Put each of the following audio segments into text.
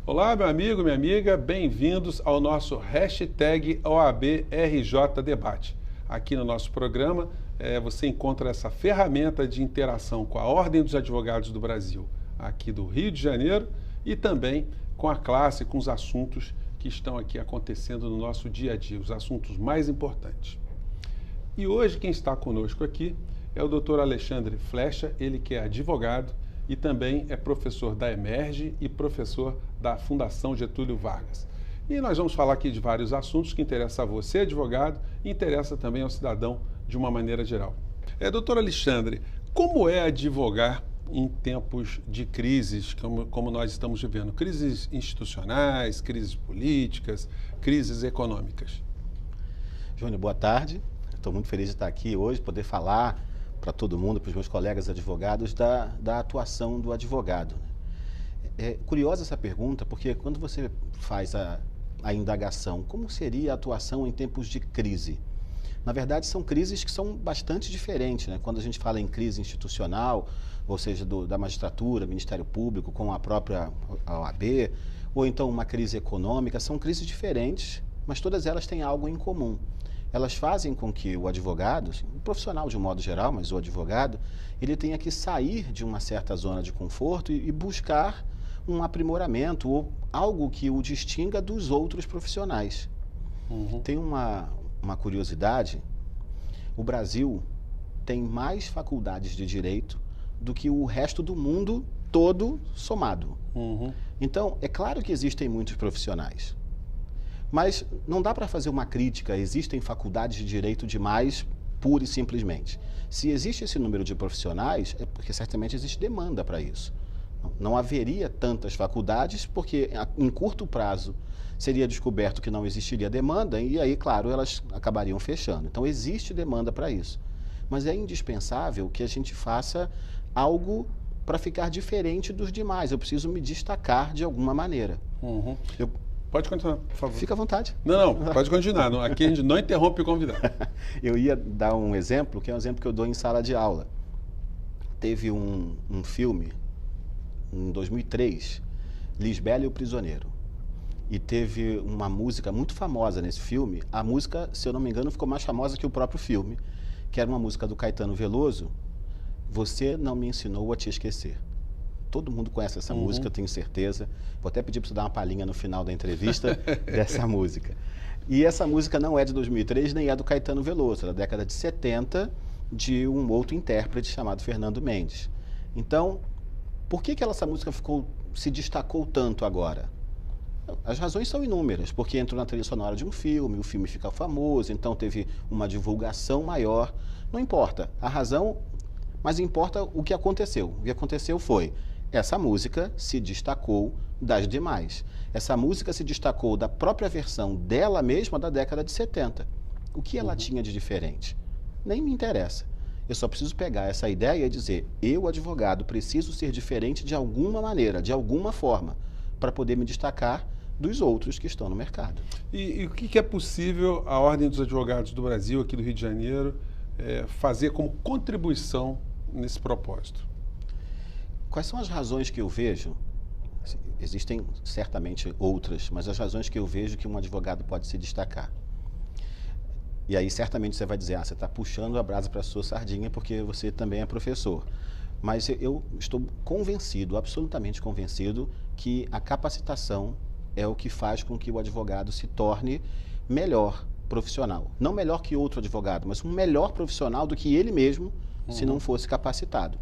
Olá, meu amigo, minha amiga, bem-vindos ao nosso hashtag OABRJ Debate. Aqui no nosso programa você encontra essa ferramenta de interação com a Ordem dos Advogados do Brasil, aqui do Rio de Janeiro, e também com a classe, com os assuntos que estão aqui acontecendo no nosso dia a dia, os assuntos mais importantes. E hoje quem está conosco aqui é o Dr. Alexandre Flecha, ele que é advogado e também é professor da Emerge e professor da Fundação Getúlio Vargas. E nós vamos falar aqui de vários assuntos que interessam a você, advogado, e interessa também ao cidadão de uma maneira geral. Doutor Alexandre, como é advogar em tempos de crises como nós estamos vivendo? Crises institucionais, crises políticas, crises econômicas. Júnior, boa tarde. Estou muito feliz de estar aqui hoje, poder falar para todo mundo, para os meus colegas advogados, da atuação do advogado. É curiosa essa pergunta, porque quando você faz a indagação, como seria a atuação em tempos de crise? Na verdade, são crises que são bastante diferentes, né? Quando a gente fala em crise institucional, ou seja, da magistratura, Ministério Público, com a própria OAB, ou então uma crise econômica, são crises diferentes, mas todas elas têm algo em comum. Elas fazem com que o advogado, o profissional de um modo geral, mas o advogado, ele tenha que sair de uma certa zona de conforto e buscar um aprimoramento ou algo que o distinga dos outros profissionais. Tem uma curiosidade: o Brasil tem mais faculdades de direito do que o resto do mundo todo somado. Então, é claro que existem muitos profissionais. Mas não dá para fazer uma crítica, existem faculdades de direito demais, pura e simplesmente. Se existe esse número de profissionais, é porque certamente existe demanda para isso. Não haveria tantas faculdades, porque em curto prazo seria descoberto que não existiria demanda e aí, claro, elas acabariam fechando. Então existe demanda para isso. Mas é indispensável que a gente faça algo para ficar diferente dos demais. Eu preciso me destacar de alguma maneira. Pode continuar, por favor. Fica à vontade. Não, pode continuar. Aqui a gente não interrompe o convidado. Eu ia dar um exemplo, que é um exemplo que eu dou em sala de aula. Teve um filme, em 2003, Lisbela e o Prisioneiro. E teve uma música muito famosa nesse filme. A música, se eu não me engano, ficou mais famosa que o próprio filme, que era uma música do Caetano Veloso, Você Não Me Ensinou a Te Esquecer. Todo mundo conhece essa música, eu tenho certeza. Vou até pedir para você dar uma palhinha no final da entrevista dessa música. E essa música não é de 2003, nem é do Caetano Veloso, é da década de 70, de um outro intérprete chamado Fernando Mendes. Então, por que essa música se destacou tanto agora? As razões são inúmeras, porque entrou na trilha sonora de um filme, o filme fica famoso, então teve uma divulgação maior. Não importa a razão, mas importa o que aconteceu. O que aconteceu foi: essa música se destacou das demais. Essa música se destacou da própria versão dela mesma da década de 70. O que ela tinha de diferente? Nem me interessa. Eu só preciso pegar essa ideia e dizer: eu, advogado, preciso ser diferente de alguma maneira, de alguma forma, para poder me destacar dos outros que estão no mercado. E o que é possível a Ordem dos Advogados do Brasil, aqui do Rio de Janeiro, fazer como contribuição nesse propósito? Quais são as razões que eu vejo? Existem certamente outras, mas as razões que eu vejo que um advogado pode se destacar. E aí certamente você vai dizer: você está puxando a brasa para a sua sardinha porque você também é professor. Mas eu estou convencido, absolutamente convencido, que a capacitação é o que faz com que o advogado se torne melhor profissional. Não melhor que outro advogado, mas um melhor profissional do que ele mesmo, se não fosse capacitado.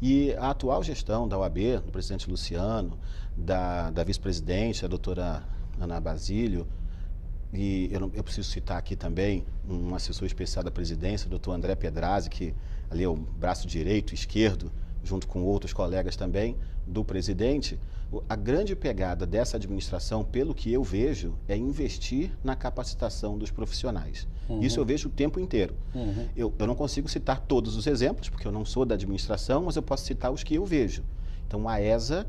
E a atual gestão da OAB, do presidente Luciano, da vice-presidente, a doutora Ana Basílio, e eu preciso citar aqui também um assessor especial da presidência, o doutor André Pedrazzi, que ali é o braço direito e esquerdo, junto com outros colegas também, do presidente. A grande pegada dessa administração, pelo que eu vejo, é investir na capacitação dos profissionais. Isso eu vejo o tempo inteiro. Eu não consigo citar todos os exemplos, porque eu não sou da administração, mas eu posso citar os que eu vejo. Então, a ESA,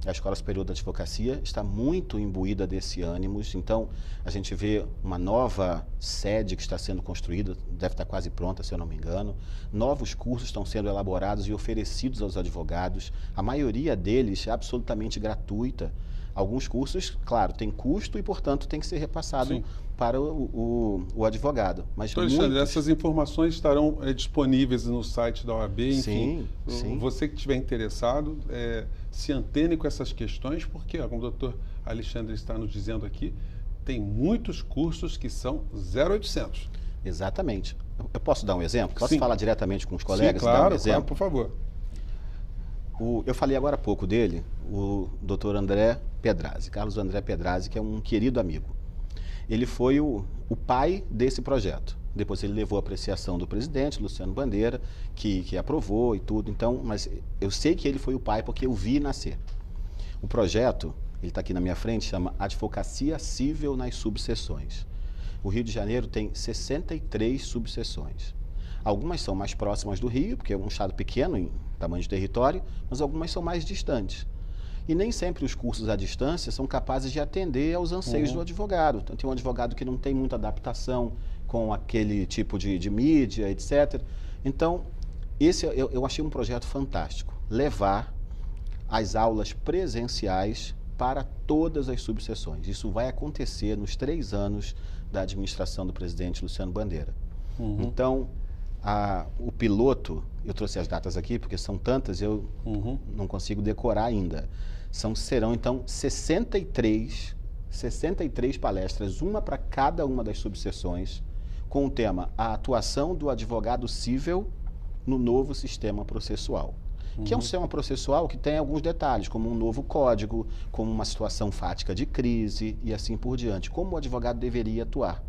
a Escola Superior da Advocacia, está muito imbuída desse ânimo. Então, a gente vê uma nova sede que está sendo construída, deve estar quase pronta, se eu não me engano. Novos cursos estão sendo elaborados e oferecidos aos advogados. A maioria deles é absolutamente gratuita. Alguns cursos, claro, tem custo e, portanto, tem que ser repassado Sim. para o advogado. Mas Então, Alexandre, muitos... essas informações estarão disponíveis no site da OAB, enfim. Sim. Você que estiver interessado, se antene com essas questões, porque, como o doutor Alexandre está nos dizendo aqui, tem muitos cursos que são 0800. Exatamente. Eu posso dar um exemplo? Posso Sim. falar diretamente com os colegas Sim, e dar um claro, exemplo? por favor. Eu falei agora há pouco dele, o doutor André Pedrazzi, Carlos André Pedrazzi, que é um querido amigo. Ele foi o pai desse projeto. Depois ele levou a apreciação do presidente, Luciano Bandeira, que aprovou e tudo. Então, mas eu sei que ele foi o pai porque eu vi nascer. O projeto, ele está aqui na minha frente, chama Advocacia Cível nas Subseções. O Rio de Janeiro tem 63 subseções. Algumas são mais próximas do Rio, porque é um estado pequeno em tamanho de território, mas algumas são mais distantes. E nem sempre os cursos à distância são capazes de atender aos anseios do advogado. Então, tem um advogado que não tem muita adaptação com aquele tipo de mídia, etc. Então, esse eu achei um projeto fantástico. Levar as aulas presenciais para todas as subseções. Isso vai acontecer nos 3 anos da administração do presidente Luciano Bandeira. Então, o piloto, eu trouxe as datas aqui porque são tantas, eu não consigo decorar ainda. Serão então 63 palestras, uma para cada uma das subseções, com o tema A Atuação do Advogado Cível no Novo Sistema Processual. Que é um sistema processual que tem alguns detalhes, como um novo código, como uma situação fática de crise e assim por diante. Como o advogado deveria atuar.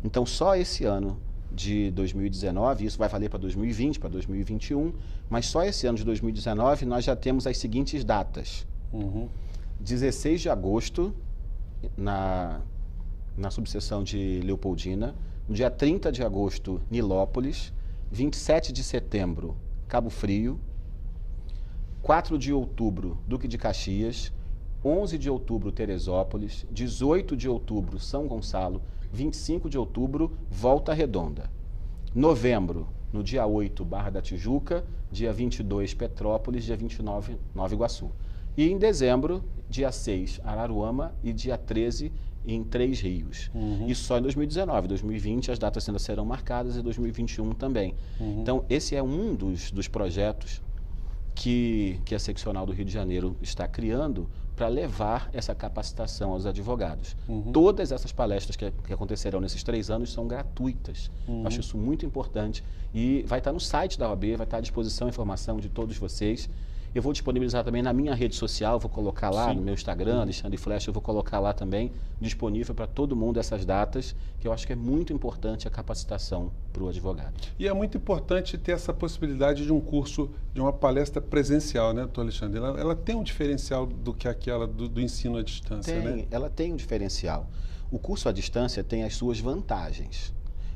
Então, só esse ano de 2019, isso vai valer para 2020, para 2021, mas só esse ano de 2019 nós já temos as seguintes datas. 16 de agosto, na subseção de Leopoldina, no dia 30 de agosto, Nilópolis, 27 de setembro, Cabo Frio, 4 de outubro, Duque de Caxias, 11 de outubro, Teresópolis, 18 de outubro, São Gonçalo, 25 de outubro, Volta Redonda. Novembro, no dia 8, Barra da Tijuca, dia 22, Petrópolis, dia 29, Nova Iguaçu. E em dezembro, dia 6, Araruama e dia 13, em 3 Rios. Isso só em 2019. 2020 as datas ainda serão marcadas e 2021 também. Então, esse é um dos projetos que a seccional do Rio de Janeiro está criando para levar essa capacitação aos advogados. Todas essas palestras que acontecerão nesses 3 anos são gratuitas. Eu acho isso muito importante e vai estar no site da OAB, vai estar à disposição a informação de todos vocês. Eu vou disponibilizar também na minha rede social, vou colocar lá no meu Instagram, Alexandre Flecha, eu vou colocar lá também, disponível para todo mundo essas datas, que eu acho que é muito importante a capacitação para o advogado. E é muito importante ter essa possibilidade de um curso, de uma palestra presencial, né, doutor Alexandre? Ela tem um diferencial do que aquela do ensino à distância, né? Ela tem um diferencial. O curso à distância tem as suas vantagens.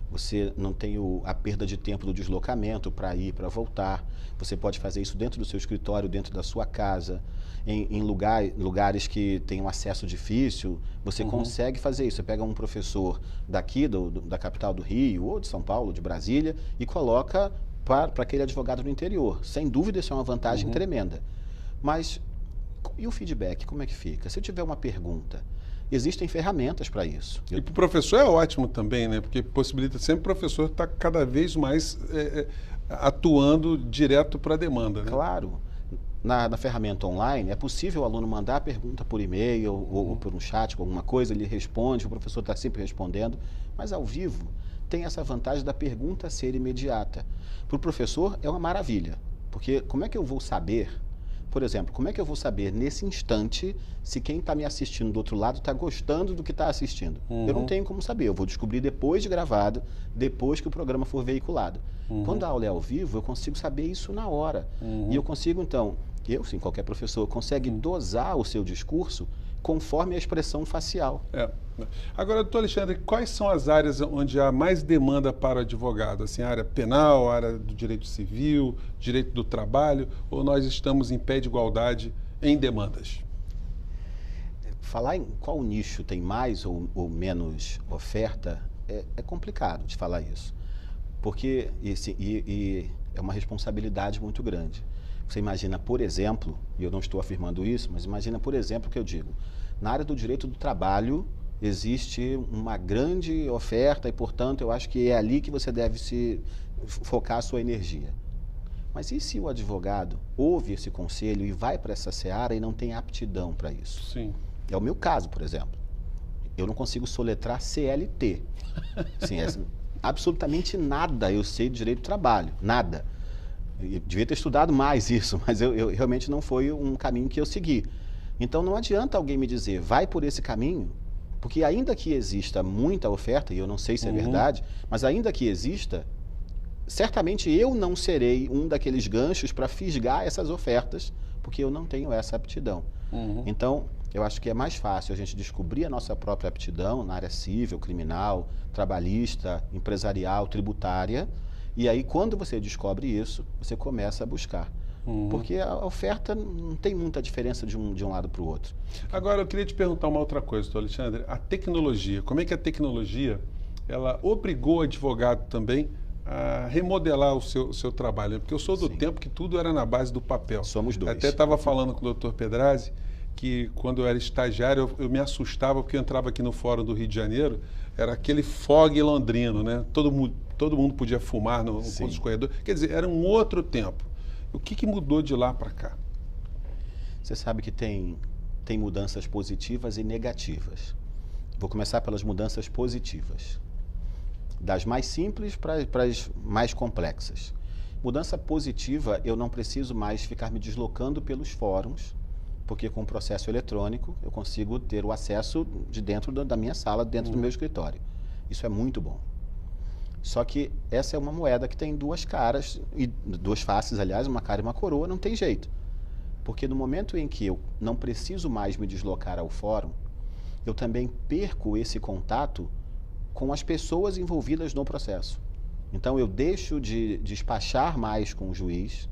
Você não tem a perda de tempo do deslocamento para ir, para voltar. Você pode fazer isso dentro do seu escritório, dentro da sua casa. Em lugares que tem um acesso difícil, você consegue fazer isso. Você pega um professor daqui, da capital do Rio, ou de São Paulo, de Brasília, e coloca para aquele advogado no interior. Sem dúvida, isso é uma vantagem tremenda. Mas, e o feedback, como é que fica? Se eu tiver uma pergunta, existem ferramentas para isso. E para o professor é ótimo também, né? Porque possibilita sempre o professor estar cada vez mais atuando direto para a demanda, né? Claro. Na ferramenta online, é possível o aluno mandar a pergunta por e-mail ou por um chat, alguma coisa, ele responde, o professor está sempre respondendo, mas ao vivo tem essa vantagem da pergunta ser imediata. Para o professor é uma maravilha, porque como é que eu vou saber, por exemplo, como é que eu vou saber nesse instante se quem está me assistindo do outro lado está gostando do que está assistindo? Eu não tenho como saber, eu vou descobrir depois de gravado, depois que o programa for veiculado. Quando a aula é ao vivo, eu consigo saber isso na hora. E eu consigo, então, sim, qualquer professor, consegue dosar o seu discurso conforme a expressão facial. Agora, doutor Alexandre, quais são as áreas onde há mais demanda para o advogado? Assim, a área penal, a área do direito civil, direito do trabalho, ou nós estamos em pé de igualdade em demandas? Falar em qual nicho tem mais ou menos oferta é complicado de falar isso, porque é uma responsabilidade muito grande. Você imagina, por exemplo, e eu não estou afirmando isso, mas imagina, por exemplo, que eu digo, na área do direito do trabalho existe uma grande oferta e, portanto, eu acho que é ali que você deve se focar a sua energia. Mas e se o advogado ouve esse conselho e vai para essa seara e não tem aptidão para isso? Sim. É o meu caso, por exemplo. Eu não consigo soletrar CLT. Assim, absolutamente nada eu sei de direito do trabalho, nada. Eu devia ter estudado mais isso, mas eu realmente não foi um caminho que eu segui. Então não adianta alguém me dizer, vai por esse caminho, porque ainda que exista muita oferta, e eu não sei se é verdade, mas ainda que exista, certamente eu não serei um daqueles ganchos para fisgar essas ofertas, porque eu não tenho essa aptidão. Então, eu acho que é mais fácil a gente descobrir a nossa própria aptidão na área civil, criminal, trabalhista, empresarial, tributária, e aí quando você descobre isso, você começa a buscar. Porque a oferta não tem muita diferença de um lado para o outro. Agora, eu queria te perguntar uma outra coisa, doutor Alexandre. A tecnologia, como é que a tecnologia, ela obrigou o advogado também a remodelar o seu trabalho? Porque eu sou do tempo que tudo era na base do papel. Somos dois. Até estava falando com o doutor Pedrazzi que quando eu era estagiário eu me assustava porque eu entrava aqui no Fórum do Rio de Janeiro, era aquele fog londrino, né? Todo mundo podia fumar nos corredores. Quer dizer, era um outro tempo. O que mudou de lá para cá? Você sabe que tem mudanças positivas e negativas. Vou começar pelas mudanças positivas. Das mais simples para as mais complexas. Mudança positiva, eu não preciso mais ficar me deslocando pelos fóruns, porque com o processo eletrônico eu consigo ter o acesso de dentro da minha sala, dentro do meu escritório. Isso é muito bom. Só que essa é uma moeda que tem duas caras, e duas faces, aliás, uma cara e uma coroa, não tem jeito. Porque no momento em que eu não preciso mais me deslocar ao fórum, eu também perco esse contato com as pessoas envolvidas no processo. Então eu deixo de despachar mais com o juiz,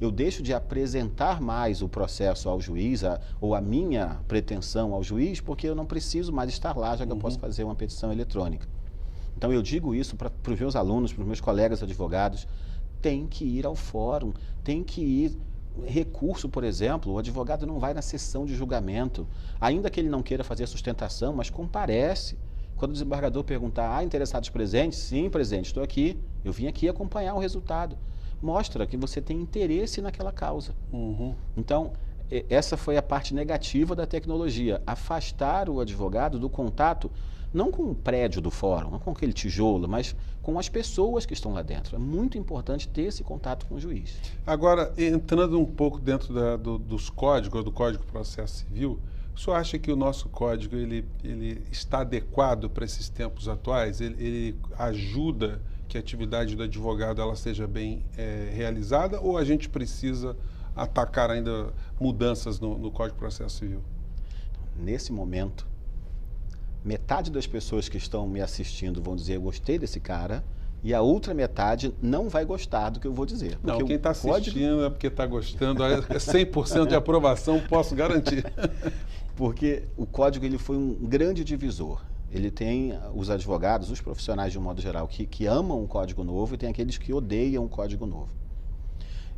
eu deixo de apresentar mais o processo ao juiz, ou a minha pretensão ao juiz, porque eu não preciso mais estar lá, já que eu posso fazer uma petição eletrônica. Então eu digo isso para os meus alunos, para os meus colegas advogados, tem que ir ao fórum, tem que ir. Recurso, por exemplo, o advogado não vai na sessão de julgamento, ainda que ele não queira fazer a sustentação, mas comparece. Quando o desembargador perguntar, interessados presentes? Sim, presente, estou aqui, eu vim aqui acompanhar o resultado. Mostra que você tem interesse naquela causa. Então, essa foi a parte negativa da tecnologia, afastar o advogado do contato, não com o prédio do fórum, não com aquele tijolo, mas com as pessoas que estão lá dentro. É muito importante ter esse contato com o juiz. Agora, entrando um pouco dentro dos códigos, do Código de Processo Civil, o senhor acha que o nosso código ele está adequado para esses tempos atuais? Ele ajuda que a atividade do advogado ela seja bem realizada, ou a gente precisa atacar ainda mudanças no Código de Processo Civil? Nesse momento, metade das pessoas que estão me assistindo vão dizer, eu gostei desse cara, e a outra metade não vai gostar do que eu vou dizer. Não, quem está assistindo é porque está gostando, é 100% de aprovação, posso garantir. Porque o código ele foi um grande divisor. Ele tem os advogados, os profissionais de um modo geral, que amam o Código Novo, e tem aqueles que odeiam o Código Novo.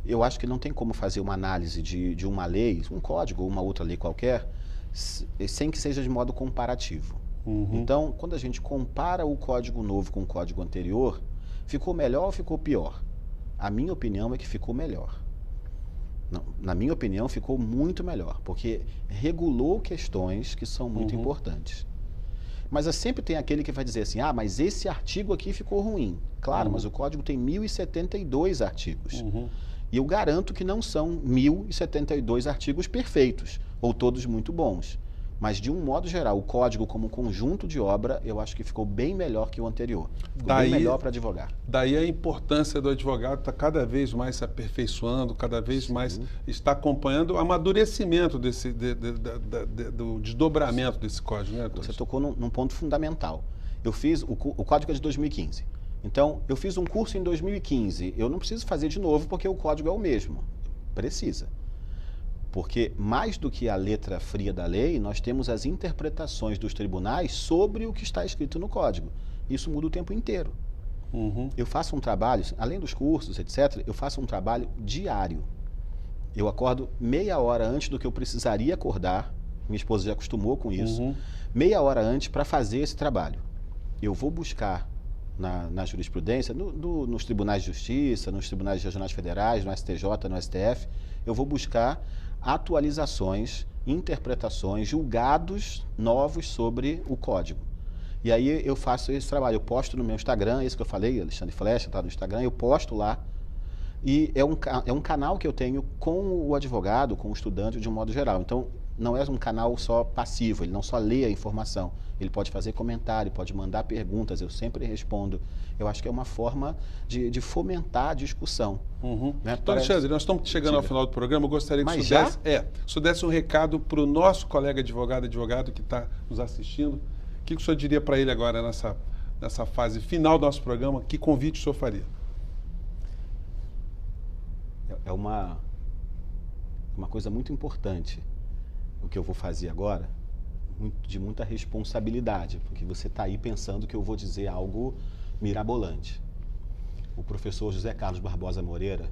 Eu acho que não tem como fazer uma análise de uma lei, um código ou uma outra lei qualquer, sem que seja de modo comparativo. Então, quando a gente compara o Código Novo com o Código anterior, ficou melhor ou ficou pior? A minha opinião é que ficou melhor. Não, na minha opinião, ficou muito melhor, porque regulou questões que são muito importantes. Mas sempre tem aquele que vai dizer assim, mas esse artigo aqui ficou ruim. Claro, mas o Código tem 1072 artigos. E eu garanto que não são 1072 artigos perfeitos, ou todos muito bons. Mas, de um modo geral, o Código como conjunto de obra, eu acho que ficou bem melhor que o anterior. Ficou bem melhor para advogar. Daí a importância do advogado estar cada vez mais se aperfeiçoando, cada vez mais está acompanhando o amadurecimento do desdobramento desse Código. Né, você tocou num ponto fundamental. Eu fiz, o Código é de 2015. Então, eu fiz um curso em 2015. Eu não preciso fazer de novo porque o Código é o mesmo. Precisa. Porque, mais do que a letra fria da lei, nós temos as interpretações dos tribunais sobre o que está escrito no Código. Isso muda o tempo inteiro. Eu faço um trabalho, além dos cursos, etc., eu faço um trabalho diário. Eu acordo meia hora antes do que eu precisaria acordar, minha esposa já acostumou com isso, meia hora antes para fazer esse trabalho. Eu vou buscar na jurisprudência, nos tribunais de justiça, nos tribunais regionais federais, no STJ, no STF, eu vou buscar atualizações, interpretações, julgados novos sobre o código. E aí eu faço esse trabalho, eu posto no meu Instagram, esse que eu falei, Alexandre Flecha, está no Instagram, eu posto lá. E é um canal que eu tenho com o advogado, com o estudante de um modo geral. Então, não é um canal só passivo, ele não só lê a informação, ele pode fazer comentário, pode mandar perguntas, eu sempre respondo. Eu acho que é uma forma de fomentar a discussão. Né? Então, Alexandre, nós estamos chegando ao final do programa, eu gostaria que o senhor desse um recado para o nosso colega advogado que está nos assistindo. O que o senhor diria para ele agora nessa fase final do nosso programa? Que convite o senhor faria? É uma coisa muito importante o que eu vou fazer agora, de muita responsabilidade, porque você está aí pensando que eu vou dizer algo mirabolante. O professor José Carlos Barbosa Moreira,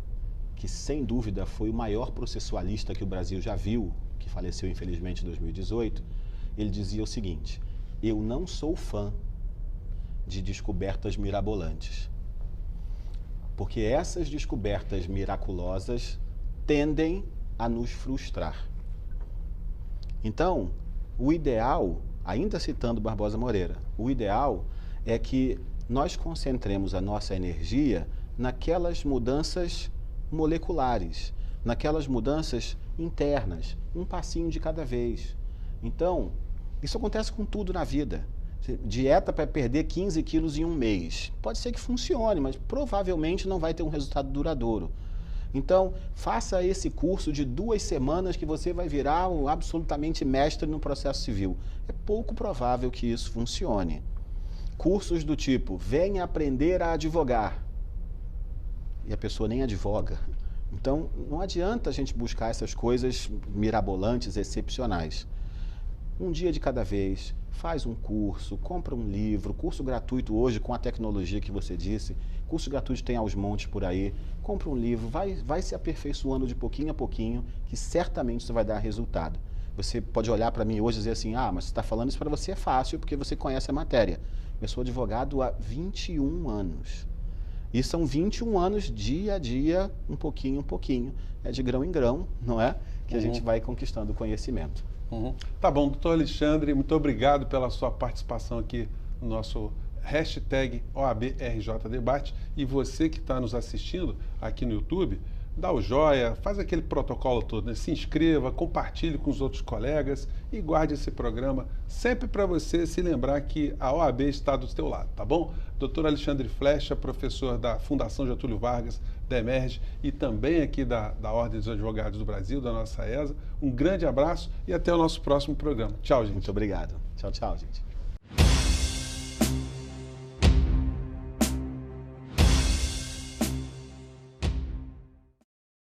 que sem dúvida foi o maior processualista que o Brasil já viu, que faleceu infelizmente em 2018, ele dizia o seguinte: eu não sou fã de descobertas mirabolantes, porque essas descobertas miraculosas tendem a nos frustrar. Então, o ideal, ainda citando Barbosa Moreira, o ideal é que nós concentremos a nossa energia naquelas mudanças moleculares, naquelas mudanças internas, um passinho de cada vez. Então, isso acontece com tudo na vida. Dieta para perder 15 quilos em um mês. Pode ser que funcione, mas provavelmente não vai ter um resultado duradouro. Então, faça esse curso de 2 semanas que você vai virar absolutamente mestre no processo civil. É pouco provável que isso funcione. Cursos do tipo, venha aprender a advogar. E a pessoa nem advoga. Então, não adianta a gente buscar essas coisas mirabolantes, excepcionais. Um dia de cada vez, faz um curso, compra um livro, curso gratuito hoje com a tecnologia que você disse, curso gratuito tem aos montes por aí, compra um livro, vai se aperfeiçoando de pouquinho a pouquinho, que certamente isso vai dar resultado. Você pode olhar para mim hoje e dizer assim, mas você está falando isso para você é fácil, porque você conhece a matéria. Eu sou advogado há 21 anos. E são 21 anos, dia a dia, um pouquinho, é de grão em grão, não é? Que a gente vai conquistando conhecimento. Tá bom, doutor Alexandre, muito obrigado pela sua participação aqui no nosso hashtag OABRJDebate. E você que está nos assistindo aqui no YouTube, dá o joia, faz aquele protocolo todo, né? Se inscreva, compartilhe com os outros colegas e guarde esse programa sempre para você se lembrar que a OAB está do seu lado, tá bom? Doutor Alexandre Flecha, professor da Fundação Getúlio Vargas, da EMERGE e também aqui da Ordem dos Advogados do Brasil, da nossa ESA. Um grande abraço e até o nosso próximo programa. Tchau, gente. Muito obrigado. Tchau, tchau, gente.